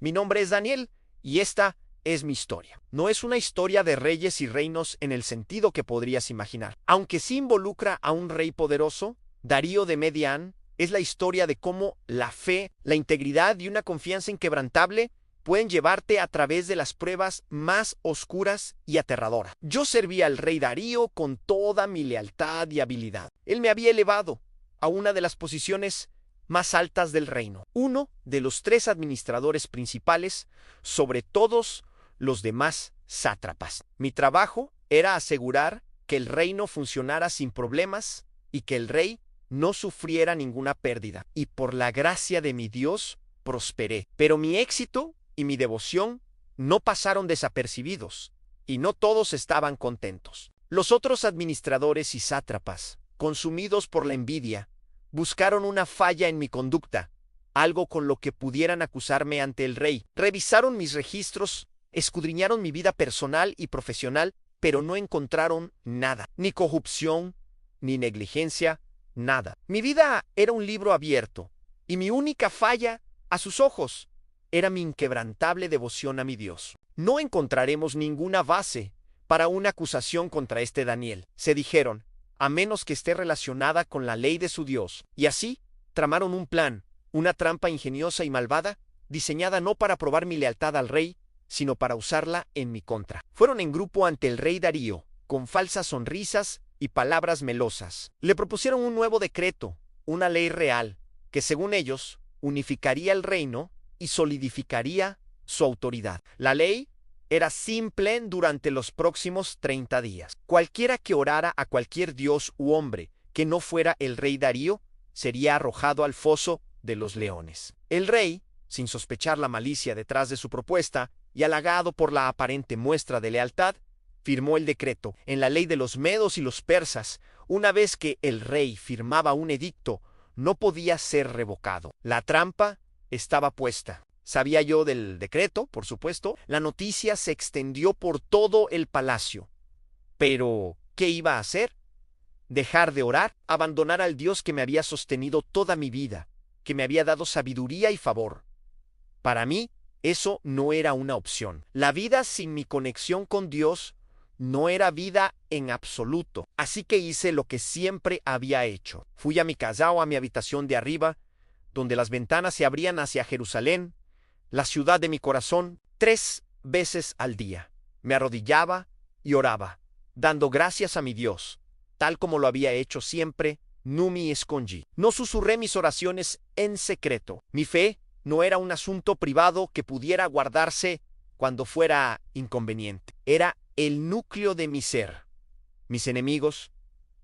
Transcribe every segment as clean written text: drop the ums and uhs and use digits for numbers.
Mi nombre es Daniel y esta es mi historia. No es una historia de reyes y reinos en el sentido que podrías imaginar. Aunque sí involucra a un rey poderoso, Darío de Medián es la historia de cómo la fe, la integridad y una confianza inquebrantable pueden llevarte a través de las pruebas más oscuras y aterradoras. Yo servía al rey Darío con toda mi lealtad y habilidad. Él me había elevado a una de las posiciones más altas del reino, uno de los 3 administradores principales sobre todos los demás sátrapas. Mi trabajo era asegurar que el reino funcionara sin problemas y que el rey no sufriera ninguna pérdida. Y por la gracia de mi Dios, prosperé. Pero mi éxito y mi devoción no pasaron desapercibidos, y no todos estaban contentos. Los otros administradores y sátrapas, consumidos por la envidia, buscaron una falla en mi conducta, algo con lo que pudieran acusarme ante el rey. Revisaron mis registros, escudriñaron mi vida personal y profesional, pero no encontraron nada, ni corrupción, ni negligencia, nada. Mi vida era un libro abierto, y mi única falla, a sus ojos, era mi inquebrantable devoción a mi Dios. No encontraremos ninguna base para una acusación contra este Daniel, se dijeron, a menos que esté relacionada con la ley de su Dios. Y así, tramaron un plan, una trampa ingeniosa y malvada, diseñada no para probar mi lealtad al rey, sino para usarla en mi contra. Fueron en grupo ante el rey Darío, con falsas sonrisas y palabras melosas. Le propusieron un nuevo decreto, una ley real, que según ellos, unificaría el reino y solidificaría su autoridad. La ley era simple durante los próximos 30 días. Cualquiera que orara a cualquier dios u hombre que no fuera el rey Darío sería arrojado al foso de los leones. El rey, sin sospechar la malicia detrás de su propuesta y halagado por la aparente muestra de lealtad, firmó el decreto. En la ley de los medos y los persas, una vez que el rey firmaba un edicto, no podía ser revocado. La trampa estaba puesta. Sabía yo del decreto, por supuesto. La noticia se extendió por todo el palacio. Pero, ¿qué iba a hacer? ¿Dejar de orar? ¿Abandonar al Dios que me había sostenido toda mi vida, que me había dado sabiduría y favor? Para mí, eso no era una opción. La vida sin mi conexión con Dios no era vida en absoluto. Así que hice lo que siempre había hecho. Fui a mi casa o a mi habitación de arriba, donde las ventanas se abrían hacia Jerusalén, la ciudad de mi corazón, 3 veces al día. Me arrodillaba y oraba, dando gracias a mi Dios, tal como lo había hecho siempre, numi escongi. No susurré mis oraciones en secreto. Mi fe no era un asunto privado que pudiera guardarse cuando fuera inconveniente. Era el núcleo de mi ser. Mis enemigos,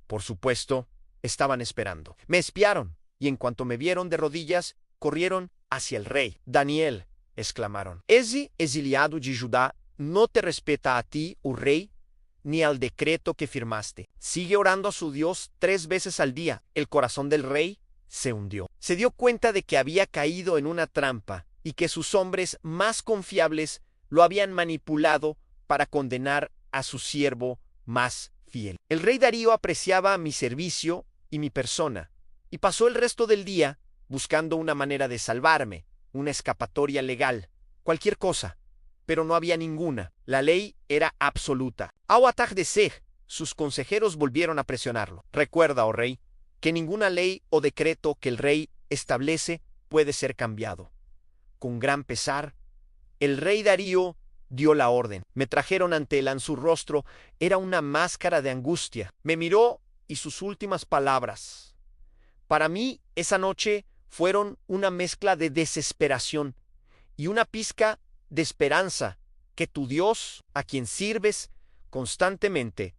por supuesto, estaban esperando. Me espiaron, y en cuanto me vieron de rodillas, corrieron hacia el rey. Daniel, exclamaron, ese exiliado de Judá no te respeta a ti, oh rey, ni al decreto que firmaste. Sigue orando a su Dios 3 veces al día. El corazón del rey se hundió. Se dio cuenta de que había caído en una trampa y que sus hombres más confiables lo habían manipulado para condenar a su siervo más fiel. El rey Darío apreciaba mi servicio y mi persona, y pasó el resto del día buscando una manera de salvarme, una escapatoria legal, cualquier cosa, pero no había ninguna. La ley era absoluta. Al atardecer, sus consejeros volvieron a presionarlo. Recuerda, oh rey, que ninguna ley o decreto que el rey establece puede ser cambiado. Con gran pesar, el rey Darío dio la orden. Me trajeron ante él. En su rostro era una máscara de angustia. Me miró y sus últimas palabras, para mí, esa noche fueron una mezcla de desesperación y una pizca de esperanza, que tu Dios, a quien sirves constantemente,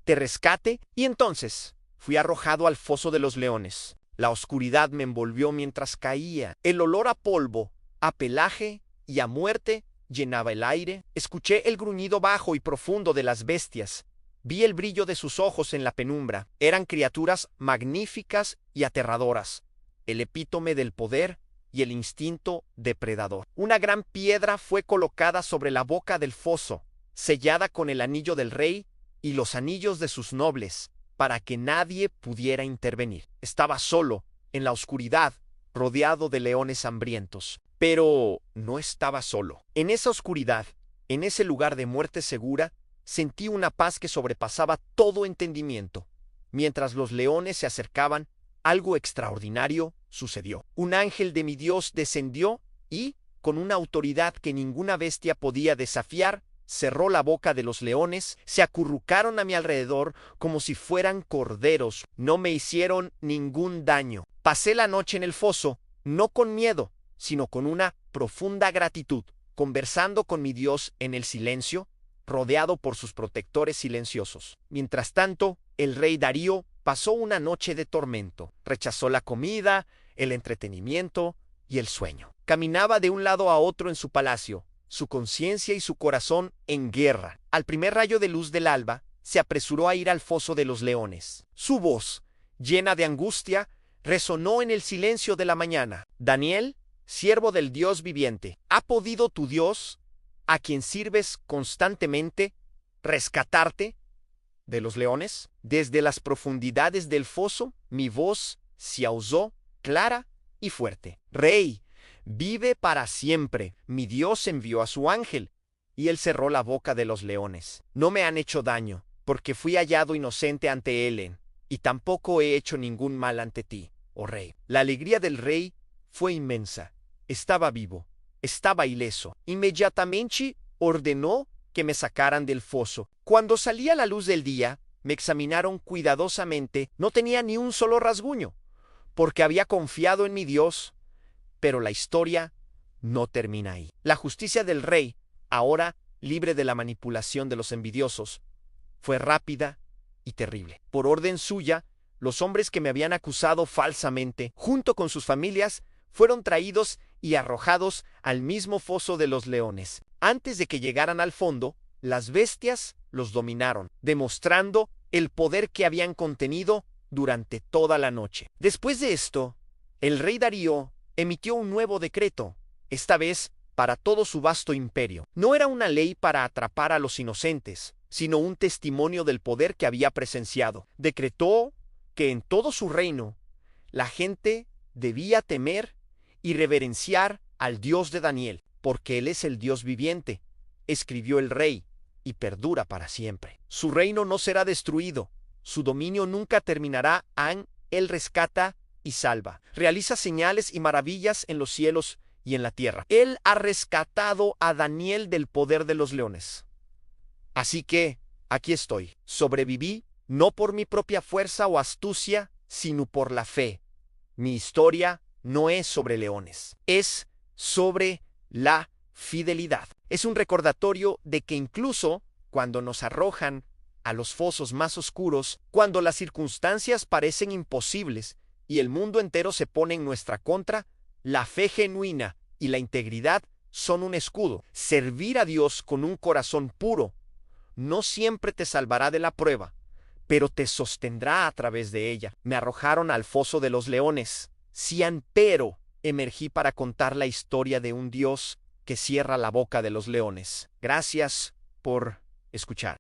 te rescate. Y entonces fui arrojado al foso de los leones. La oscuridad me envolvió mientras caía. El olor a polvo, a pelaje y a muerte llenaba el aire. Escuché el gruñido bajo y profundo de las bestias. Vi el brillo de sus ojos en la penumbra. Eran criaturas magníficas y aterradoras, el epítome del poder y el instinto depredador. Una gran piedra fue colocada sobre la boca del foso, sellada con el anillo del rey y los anillos de sus nobles, para que nadie pudiera intervenir. Estaba solo, en la oscuridad, rodeado de leones hambrientos. Pero no estaba solo. En esa oscuridad, en ese lugar de muerte segura, sentí una paz que sobrepasaba todo entendimiento. Mientras los leones se acercaban, algo extraordinario sucedió. Un ángel de mi Dios descendió y, con una autoridad que ninguna bestia podía desafiar, cerró la boca de los leones, se acurrucaron a mi alrededor como si fueran corderos. No me hicieron ningún daño. Pasé la noche en el foso, no con miedo, sino con una profunda gratitud, conversando con mi Dios en el silencio, rodeado por sus protectores silenciosos. Mientras tanto, el rey Darío pasó una noche de tormento. Rechazó la comida, el entretenimiento y el sueño. Caminaba de un lado a otro en su palacio, su conciencia y su corazón en guerra. Al primer rayo de luz del alba, se apresuró a ir al foso de los leones. Su voz, llena de angustia, resonó en el silencio de la mañana. Daniel, siervo del Dios viviente, ¿ha podido tu Dios, a quien sirves constantemente, rescatarte de los leones? Desde las profundidades del foso, mi voz se alzó clara y fuerte. Rey, vive para siempre. Mi Dios envió a su ángel, y él cerró la boca de los leones. No me han hecho daño, porque fui hallado inocente ante Helen, y tampoco he hecho ningún mal ante ti, oh rey. La alegría del rey fue inmensa. Estaba vivo, estaba ileso. Inmediatamente ordenó que me sacaran del foso. Cuando salía la luz del día, me examinaron cuidadosamente. No tenía ni un solo rasguño, porque había confiado en mi Dios. Pero la historia no termina ahí. La justicia del rey, ahora libre de la manipulación de los envidiosos, fue rápida y terrible. Por orden suya, los hombres que me habían acusado falsamente, junto con sus familias, fueron traídos y arrojados al mismo foso de los leones. Antes de que llegaran al fondo, las bestias los dominaron, demostrando el poder que habían contenido durante toda la noche. Después de esto, el rey Darío emitió un nuevo decreto, esta vez para todo su vasto imperio. No era una ley para atrapar a los inocentes, sino un testimonio del poder que había presenciado. Decretó que en todo su reino la gente debía temer y reverenciar al Dios de Daniel, porque Él es el Dios viviente, escribió el rey, y perdura para siempre. Su reino no será destruido, su dominio nunca terminará. Él rescata y salva, realiza señales y maravillas en los cielos y en la tierra. Él ha rescatado a Daniel del poder de los leones. Así que, aquí estoy. Sobreviví, no por mi propia fuerza o astucia, sino por la fe. Mi historia no es sobre leones, es sobre la fidelidad. Es un recordatorio de que incluso cuando nos arrojan a los fosos más oscuros, cuando las circunstancias parecen imposibles y el mundo entero se pone en nuestra contra, la fe genuina y la integridad son un escudo. Servir a Dios con un corazón puro no siempre te salvará de la prueba, pero te sostendrá a través de ella. Me arrojaron al foso de los leones. Sí, pero emergí para contar la historia de un Dios que cierra la boca de los leones. Gracias por escuchar.